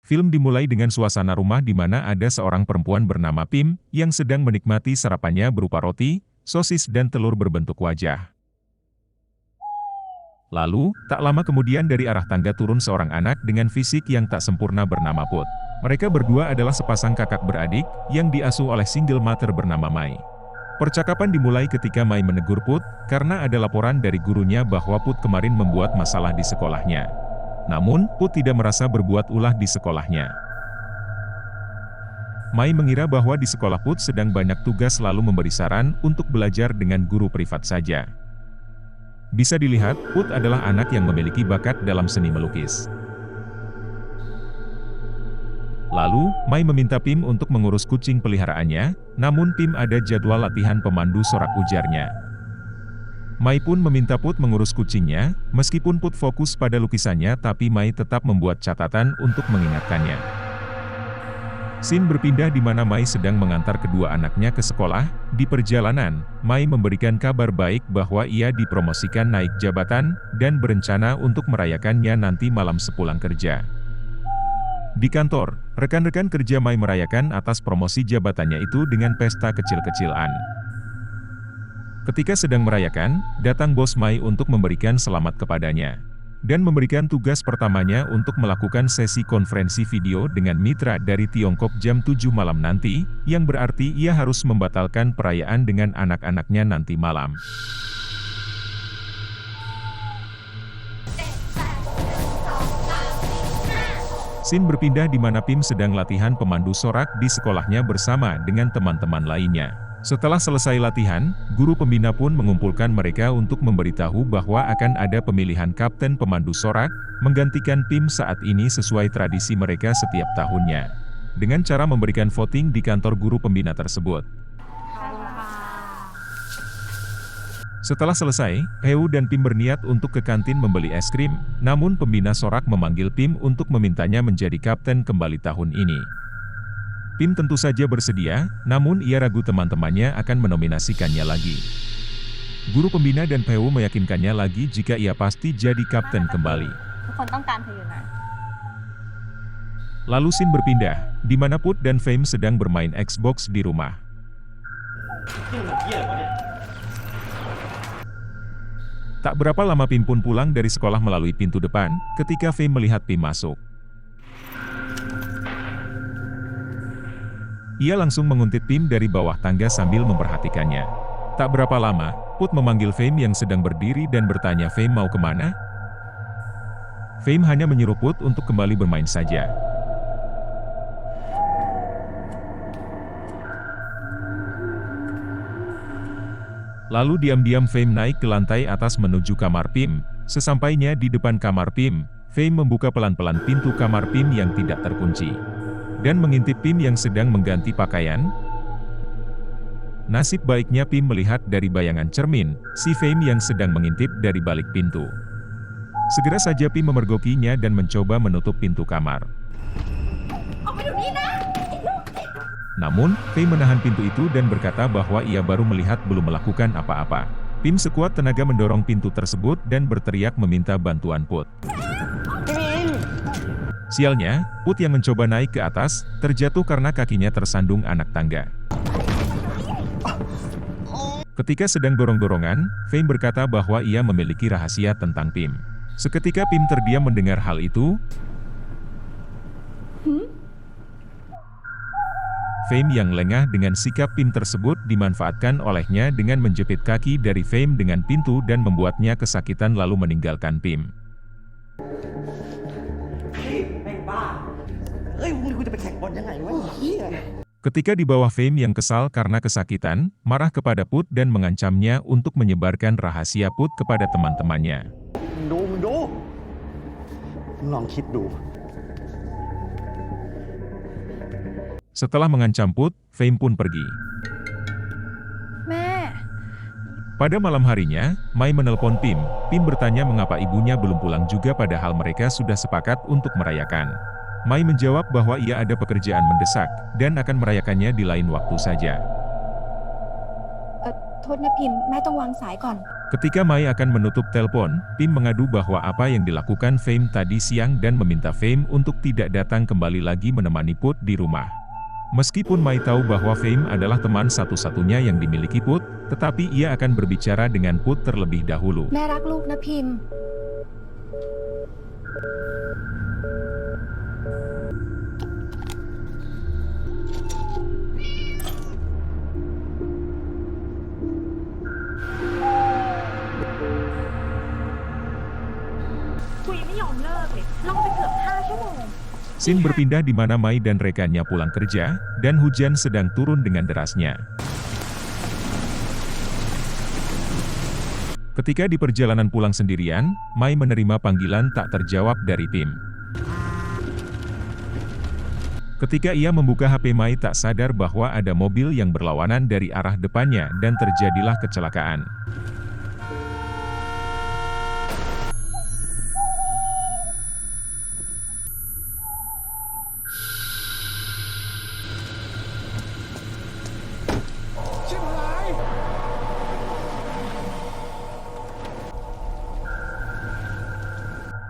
Film dimulai dengan suasana rumah di mana ada seorang perempuan bernama Pim yang sedang menikmati sarapannya berupa roti, sosis dan telur berbentuk wajah. Lalu, tak lama kemudian dari arah tangga turun seorang anak dengan fisik yang tak sempurna bernama Put. Mereka berdua adalah sepasang kakak beradik yang diasuh oleh single mother bernama Mai. Percakapan dimulai ketika Mai menegur Put karena ada laporan dari gurunya bahwa Put kemarin membuat masalah di sekolahnya. Namun, Put tidak merasa berbuat ulah di sekolahnya. Mai mengira bahwa di sekolah Put sedang banyak tugas lalu memberi saran untuk belajar dengan guru privat saja. Bisa dilihat, Put adalah anak yang memiliki bakat dalam seni melukis. Lalu, Mai meminta Pim untuk mengurus kucing peliharaannya, namun Pim ada jadwal latihan pemandu sorak ujarnya. Mai pun meminta Put mengurus kucingnya, meskipun Put fokus pada lukisannya tapi Mai tetap membuat catatan untuk mengingatkannya. Scene berpindah di mana Mai sedang mengantar kedua anaknya ke sekolah. Di perjalanan, Mai memberikan kabar baik bahwa ia dipromosikan naik jabatan, dan berencana untuk merayakannya nanti malam sepulang kerja. Di kantor, rekan-rekan kerja Mai merayakan atas promosi jabatannya itu dengan pesta kecil-kecilan. Ketika sedang merayakan, datang bos Mai untuk memberikan selamat kepadanya. Dan memberikan tugas pertamanya untuk melakukan sesi konferensi video dengan mitra dari Tiongkok jam 7 malam nanti, yang berarti ia harus membatalkan perayaan dengan anak-anaknya nanti malam. Scene berpindah di mana Pim sedang latihan pemandu sorak di sekolahnya bersama dengan teman-teman lainnya. Setelah selesai latihan, guru pembina pun mengumpulkan mereka untuk memberitahu bahwa akan ada pemilihan kapten pemandu sorak, menggantikan Pim saat ini sesuai tradisi mereka setiap tahunnya. Dengan cara memberikan voting di kantor guru pembina tersebut. Setelah selesai, Heu dan Pim berniat untuk ke kantin membeli es krim, namun pembina sorak memanggil Pim untuk memintanya menjadi kapten kembali tahun ini. Pim tentu saja bersedia, namun ia ragu teman-temannya akan menominasikannya lagi. Guru pembina dan Peu meyakinkannya lagi jika ia pasti jadi kapten kembali. Lalu scene berpindah, di mana Put dan Fame sedang bermain Xbox di rumah. Tak berapa lama Pim pun pulang dari sekolah melalui pintu depan, ketika Fame melihat Pim masuk. Ia langsung menguntit Pim dari bawah tangga sambil memperhatikannya. Tak berapa lama, Put memanggil Fame yang sedang berdiri dan bertanya Fame mau kemana? Fame hanya menyuruh Put untuk kembali bermain saja. Lalu diam-diam Fame naik ke lantai atas menuju kamar Pim. Sesampainya di depan kamar Pim, Fame membuka pelan-pelan pintu kamar Pim yang tidak terkunci. Dan mengintip Pim yang sedang mengganti pakaian. Nasib baiknya Pim melihat dari bayangan cermin, si Fame yang sedang mengintip dari balik pintu. Segera saja Pim memergokinya dan mencoba menutup pintu kamar. Namun, Fame menahan pintu itu dan berkata bahwa ia baru melihat belum melakukan apa-apa. Pim sekuat tenaga mendorong pintu tersebut dan berteriak meminta bantuan Put. Sialnya, Put yang mencoba naik ke atas, terjatuh karena kakinya tersandung anak tangga. Ketika sedang dorong-dorongan, Fame berkata bahwa ia memiliki rahasia tentang Pim. Seketika Pim terdiam mendengar hal itu. Fame yang lengah dengan sikap Pim tersebut dimanfaatkan olehnya dengan menjepit kaki dari Fame dengan pintu dan membuatnya kesakitan lalu meninggalkan Pim. Ketika di bawah Fame yang kesal karena kesakitan, marah kepada Put dan mengancamnya untuk menyebarkan rahasia Put kepada teman-temannya. Setelah mengancam Put, Fame pun pergi. Pada malam harinya, Mai menelpon Pim. Pim bertanya mengapa ibunya belum pulang juga padahal mereka sudah sepakat untuk merayakan. Mai menjawab bahwa ia ada pekerjaan mendesak, dan akan merayakannya di lain waktu saja. โทษนะพิมพ์แม่ต้องวางสายก่อน Ketika Mai akan menutup telepon, Pim mengadu bahwa apa yang dilakukan Fame tadi siang dan meminta Fame untuk tidak datang kembali lagi menemani Put di rumah. Meskipun Mai tahu bahwa Fame adalah teman satu-satunya yang dimiliki Put, tetapi ia akan berbicara dengan Put terlebih dahulu. แม่รักลูกนะพิมพ์ คุยไม่ยอมเลิกเลยล่องไปเกือบ5 ชั่วโมง Scene berpindah di mana Mai dan rekannya pulang kerja, dan hujan sedang turun dengan derasnya. Ketika di perjalanan pulang sendirian, Mai menerima panggilan tak terjawab dari Pim. Ketika ia membuka HP Mai tak sadar bahwa ada mobil yang berlawanan dari arah depannya dan terjadilah kecelakaan.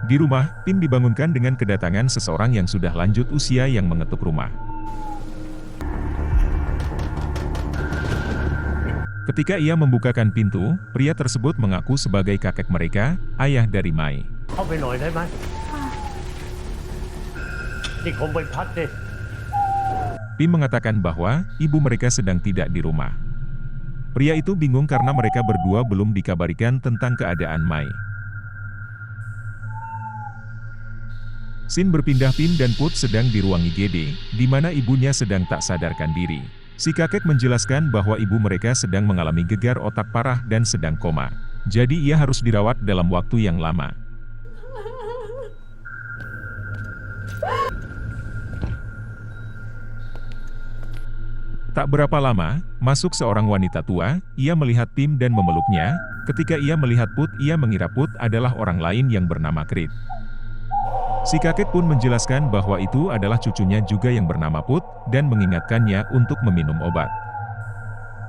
Di rumah, Pim dibangunkan dengan kedatangan seseorang yang sudah lanjut usia yang mengetuk rumah. Ketika ia membukakan pintu, pria tersebut mengaku sebagai kakek mereka, ayah dari Mai. Pim mengatakan bahwa ibu mereka sedang tidak di rumah. Pria itu bingung karena mereka berdua belum dikabarikan tentang keadaan Mai. Scene berpindah Pim dan Put sedang di ruang IGD, di mana ibunya sedang tak sadarkan diri. Si kakek menjelaskan bahwa ibu mereka sedang mengalami gegar otak parah dan sedang koma. Jadi ia harus dirawat dalam waktu yang lama. Tak berapa lama, masuk seorang wanita tua, ia melihat Pim dan memeluknya. Ketika ia melihat Put, ia mengira Put adalah orang lain yang bernama Krit. Si kakek pun menjelaskan bahwa itu adalah cucunya juga yang bernama Put, dan mengingatkannya untuk meminum obat.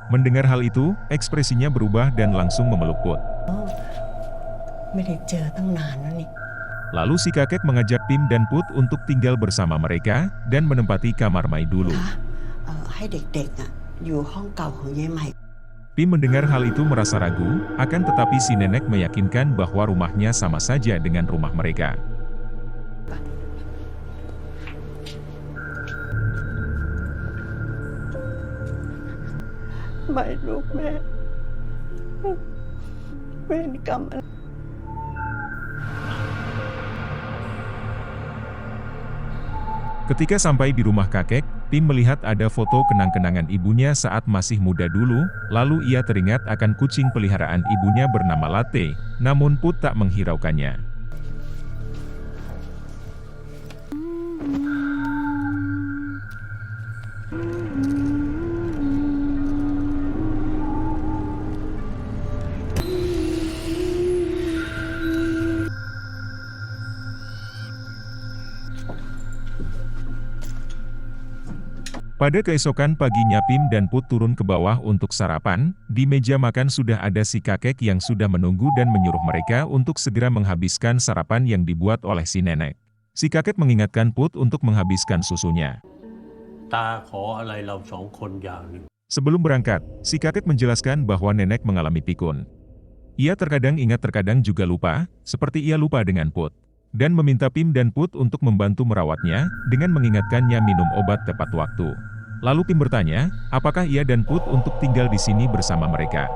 Mendengar hal itu, ekspresinya berubah dan langsung memeluk Put. Lalu si kakek mengajak Pim dan Put untuk tinggal bersama mereka, dan menempati kamar Mai dulu. Pim mendengar hal itu merasa ragu, akan tetapi si nenek meyakinkan bahwa rumahnya sama saja dengan rumah mereka. Ketika sampai di rumah kakek, Pim melihat ada foto kenang-kenangan ibunya saat masih muda dulu, lalu ia teringat akan kucing peliharaan ibunya bernama Latte, namun Put tak menghiraukannya. Pada keesokan paginya Pim dan Put turun ke bawah untuk sarapan. Di meja makan sudah ada si kakek yang sudah menunggu dan menyuruh mereka untuk segera menghabiskan sarapan yang dibuat oleh si nenek. Si kakek mengingatkan Put untuk menghabiskan susunya. Sebelum berangkat, si kakek menjelaskan bahwa nenek mengalami pikun. Ia terkadang ingat terkadang juga lupa, seperti ia lupa dengan Put. Dan meminta Pim dan Put untuk membantu merawatnya, dengan mengingatkannya minum obat tepat waktu. Lalu Pim bertanya, apakah ia dan Put untuk tinggal di sini bersama mereka.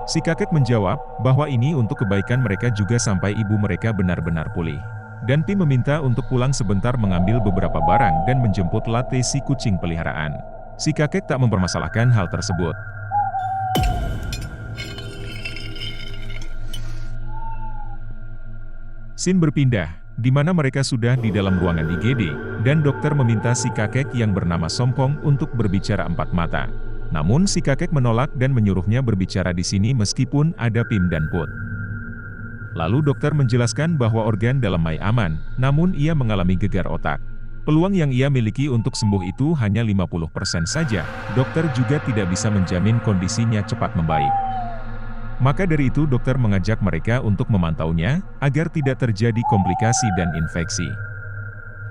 Si kakek menjawab, bahwa ini untuk kebaikan mereka juga sampai ibu mereka benar-benar pulih. Dan Pim meminta untuk pulang sebentar mengambil beberapa barang dan menjemput Latte si kucing peliharaan. Si kakek tak mempermasalahkan hal tersebut. Scene berpindah, di mana mereka sudah di dalam ruangan IGD, dan dokter meminta si kakek yang bernama Sompong untuk berbicara empat mata. Namun si kakek menolak dan menyuruhnya berbicara di sini meskipun ada Pim dan Put. Lalu dokter menjelaskan bahwa organ dalam Mai aman, namun ia mengalami gegar otak. Peluang yang ia miliki untuk sembuh itu hanya 50% saja. Dokter juga tidak bisa menjamin kondisinya cepat membaik. Maka dari itu dokter mengajak mereka untuk memantaunya, agar tidak terjadi komplikasi dan infeksi.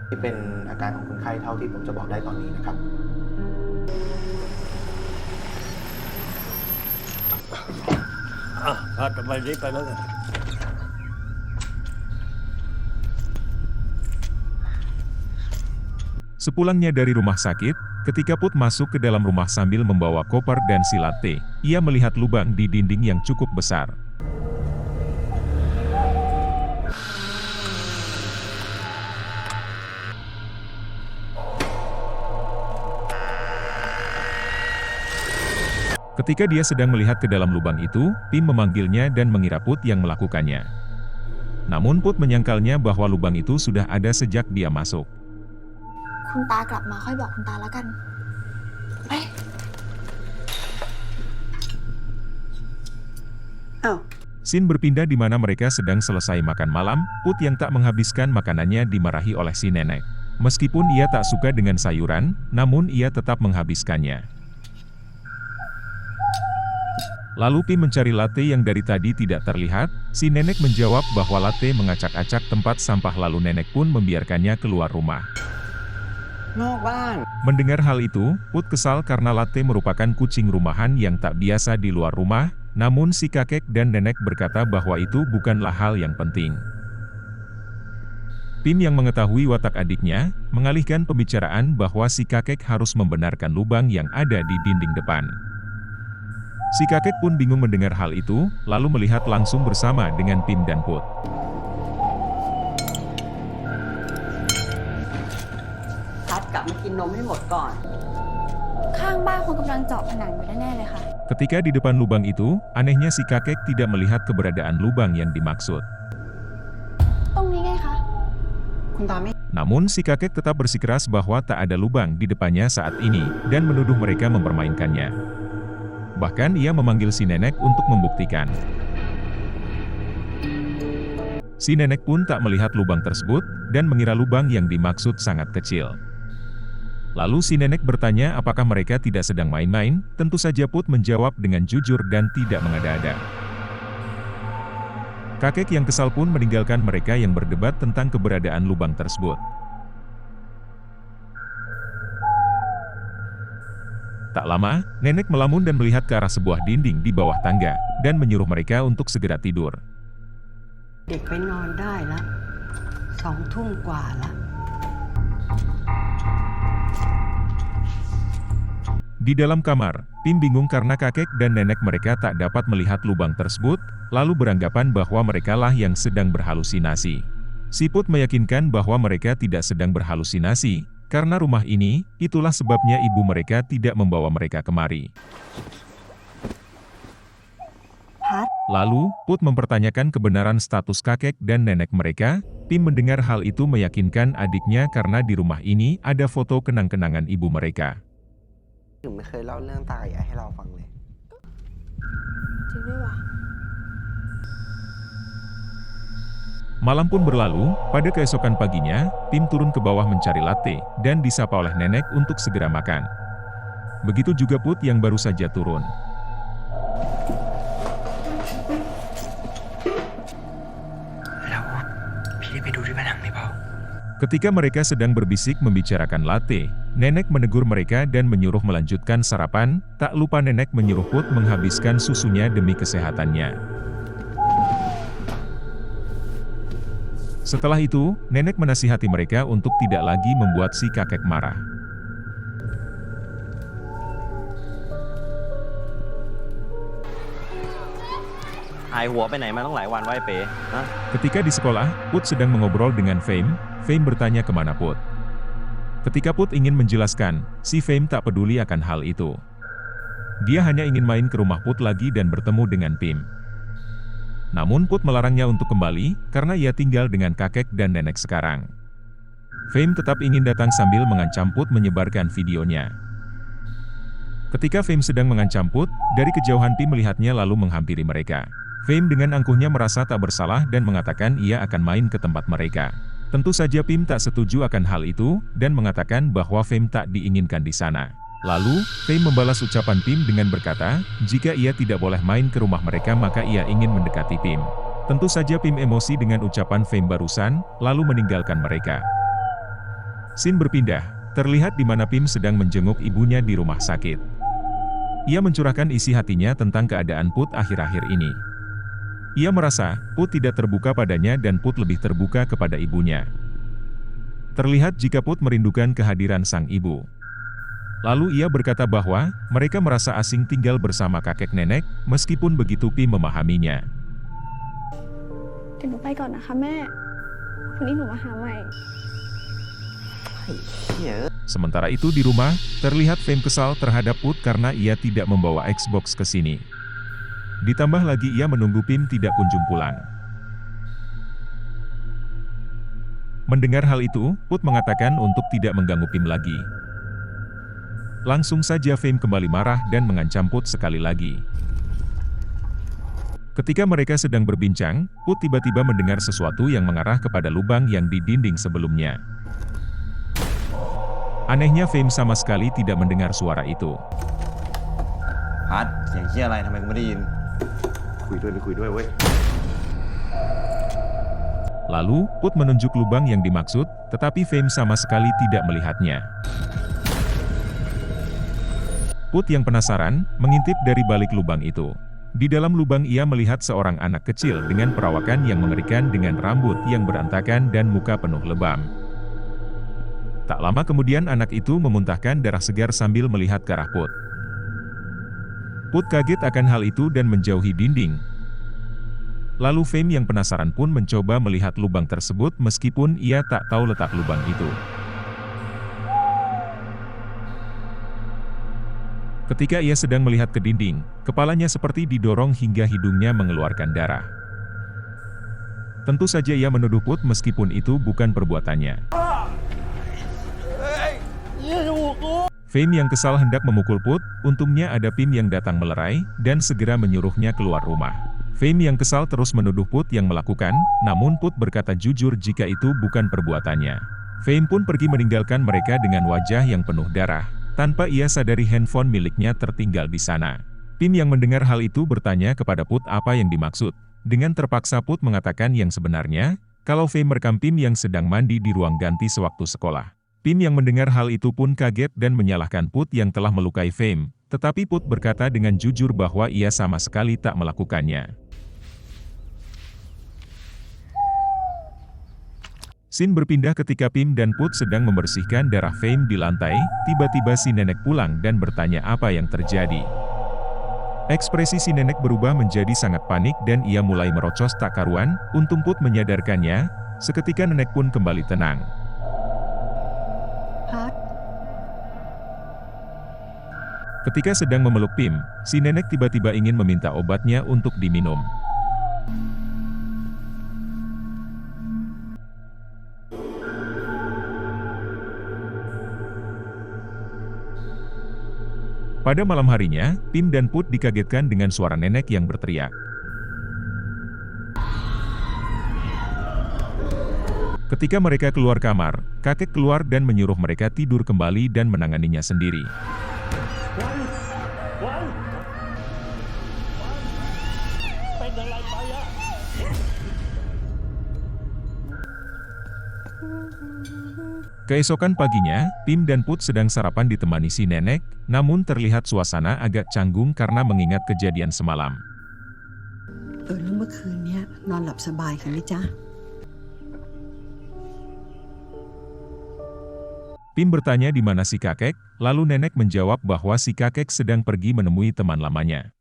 ที่เป็นอาการของคนไข้เท่าที่ผมจะบอกได้ตอนนี้นะครับ ทำไมรีบไปแล้วกัน Sepulangnya dari rumah sakit, ketika Put masuk ke dalam rumah sambil membawa koper dan si latte, ia melihat lubang di dinding yang cukup besar. Ketika dia sedang melihat ke dalam lubang itu, Pim memanggilnya dan mengira Put yang melakukannya. Namun Put menyangkalnya bahwa lubang itu sudah ada sejak dia masuk. คุณตากลับมาค่อยบอกคุณตาแล้วกันไป Scene berpindah di mana mereka sedang selesai makan malam. Put yang tak menghabiskan makanannya dimarahi oleh si nenek. Meskipun ia tak suka dengan sayuran, namun ia tetap menghabiskannya. Lalu Pim mencari latte yang dari tadi tidak terlihat. Si nenek menjawab bahwa latte mengacak-acak tempat sampah, lalu nenek pun membiarkannya keluar rumah. Mendengar hal itu, Put kesal karena latte merupakan kucing rumahan yang tak biasa di luar rumah. Namun si kakek dan nenek berkata bahwa itu bukanlah hal yang penting. Pim yang mengetahui watak adiknya, mengalihkan pembicaraan bahwa si kakek harus membenarkan lubang yang ada di dinding depan. Si kakek pun bingung mendengar hal itu, lalu melihat langsung bersama dengan Pim dan Put. พัดกลับมากินนมให้หมดก่อน ข้างบ้านคงกำลังเจาะผนังอยู่แน่ๆเลยค่ะ Ketika di depan lubang itu, anehnya si kakek tidak melihat keberadaan lubang yang dimaksud. ตรงนี้ไงคะ คุณตาไม่ Namun si kakek tetap bersikeras bahwa tak ada lubang di depannya saat ini, dan menuduh mereka mempermainkannya. Bahkan ia memanggil si nenek untuk membuktikan. Si nenek pun tak melihat lubang tersebut, dan mengira lubang yang dimaksud sangat kecil. Lalu si nenek bertanya apakah mereka tidak sedang main-main. Tentu saja Put menjawab dengan jujur dan tidak mengada-ada. Kakek yang kesal pun meninggalkan mereka yang berdebat tentang keberadaan lubang tersebut. Tak lama, nenek melamun dan melihat ke arah sebuah dinding di bawah tangga, dan menyuruh mereka untuk segera tidur. เด็กไปนอนได้ละ2 ทุ่มกว่าละ Di dalam kamar, Pim bingung karena kakek dan nenek mereka tak dapat melihat lubang tersebut, lalu beranggapan bahwa merekalah yang sedang berhalusinasi. Si Put meyakinkan bahwa mereka tidak sedang berhalusinasi, karena rumah ini, itulah sebabnya ibu mereka tidak membawa mereka kemari. Lalu, Put mempertanyakan kebenaran status kakek dan nenek mereka. Pim mendengar hal itu meyakinkan adiknya karena di rumah ini ada foto kenang-kenangan ibu mereka. ถึงไม่เคยเล่าเรื่องตากับยายให้เราฟังเลย จริงด้วยวะ Malam pun berlalu, pada keesokan paginya, Pim turun ke bawah mencari latte, dan disapa oleh nenek untuk segera makan. Begitu juga Put yang baru saja turun. Ketika mereka sedang berbisik membicarakan latte, nenek menegur mereka dan menyuruh melanjutkan sarapan. Tak lupa nenek menyuruh Put menghabiskan susunya demi kesehatannya. Setelah itu, nenek menasihati mereka untuk tidak lagi membuat si kakek marah. Ketika di sekolah, Put sedang mengobrol dengan Fame. Fame bertanya kemana Put. Ketika Put ingin menjelaskan, si Fame tak peduli akan hal itu. Dia hanya ingin main ke rumah Put lagi dan bertemu dengan Pim. Namun Put melarangnya untuk kembali, karena ia tinggal dengan kakek dan nenek sekarang. Fame tetap ingin datang sambil mengancam Put menyebarkan videonya. Ketika Fame sedang mengancam Put, dari kejauhan Pim melihatnya lalu menghampiri mereka. Fame dengan angkuhnya merasa tak bersalah dan mengatakan ia akan main ke tempat mereka. Tentu saja Pim tak setuju akan hal itu, dan mengatakan bahwa Fame tak diinginkan di sana. Lalu, Fame membalas ucapan Pim dengan berkata, jika ia tidak boleh main ke rumah mereka maka ia ingin mendekati Pim. Tentu saja Pim emosi dengan ucapan Fame barusan, lalu meninggalkan mereka. Scene berpindah, terlihat di mana Pim sedang menjenguk ibunya di rumah sakit. Ia mencurahkan isi hatinya tentang keadaan Put akhir-akhir ini. Ia merasa, Put tidak terbuka padanya dan Put lebih terbuka kepada ibunya. Terlihat jika Put merindukan kehadiran sang ibu. Lalu ia berkata bahwa, mereka merasa asing tinggal bersama kakek nenek, meskipun begitu Pim memahaminya. เดี๋ยวหนูไปก่อนนะคะแม่พรุ่งนี้หนูมาหาใหม่ Sementara itu di rumah, terlihat Fame kesal terhadap Put karena ia tidak membawa Xbox ke sini. Ditambah lagi ia menunggu Pim tidak kunjung pulang. Mendengar hal itu, Put mengatakan untuk tidak mengganggu Pim lagi. Langsung saja Fame kembali marah dan mengancam Put sekali lagi. Ketika mereka sedang berbincang, Put tiba-tiba mendengar sesuatu yang mengarah kepada lubang yang di dinding sebelumnya. Anehnya Fame sama sekali tidak mendengar suara itu. ฮัทเสียงเชี่ยอะไรทำไมกูไม่ได้ยิน คุยด้วยไม่คุยด้วยเว้ย Lalu, Put menunjuk lubang yang dimaksud, tetapi Fame sama sekali tidak melihatnya. Put yang penasaran, mengintip dari balik lubang itu. Di dalam lubang ia melihat seorang anak kecil dengan perawakan yang mengerikan dengan rambut yang berantakan dan muka penuh lebam. Tak lama kemudian anak itu memuntahkan darah segar sambil melihat ke arah Put. Put kaget akan hal itu dan menjauhi dinding. Lalu Fame yang penasaran pun mencoba melihat lubang tersebut meskipun ia tak tahu letak lubang itu. Ketika ia sedang melihat ke dinding, kepalanya seperti didorong hingga hidungnya mengeluarkan darah. Tentu saja ia menuduh Put meskipun itu bukan perbuatannya. Fame yang kesal hendak memukul Put, untungnya ada Pim yang datang melerai, dan segera menyuruhnya keluar rumah. Fame yang kesal terus menuduh Put yang melakukan, namun Put berkata jujur jika itu bukan perbuatannya. Fame pun pergi meninggalkan mereka dengan wajah yang penuh darah. Tanpa ia sadari handphone miliknya tertinggal di sana. Pim yang mendengar hal itu bertanya kepada Put apa yang dimaksud. Dengan terpaksa Put mengatakan yang sebenarnya, kalau Fame merekam Pim yang sedang mandi di ruang ganti sewaktu sekolah. Pim yang mendengar hal itu pun kaget dan menyalahkan Put yang telah melukai Fame, tetapi Put berkata dengan jujur bahwa ia sama sekali tak melakukannya. Scene berpindah ketika Pim dan Put sedang membersihkan darah Fame di lantai, tiba-tiba si nenek pulang dan bertanya apa yang terjadi. Ekspresi si nenek berubah menjadi sangat panik dan ia mulai merocos tak karuan, untung Put menyadarkannya, seketika nenek pun kembali tenang. ฮัท Ketika sedang memeluk Pim, si nenek tiba-tiba ingin meminta obatnya untuk diminum. Pada malam harinya, Pim dan Put dikagetkan dengan suara nenek yang berteriak. Ketika mereka keluar kamar, kakek keluar dan menyuruh mereka tidur kembali dan menanganinya sendiri. Keesokan paginya, Pim dan Put sedang sarapan ditemani si nenek, namun terlihat suasana agak canggung karena mengingat kejadian semalam. แล้วเมื่อคืนเนี้ยนอนหลับสบายกันไหมจ๊ะ Pim bertanya di mana si kakek, lalu nenek menjawab bahwa si kakek sedang pergi menemui teman lamanya.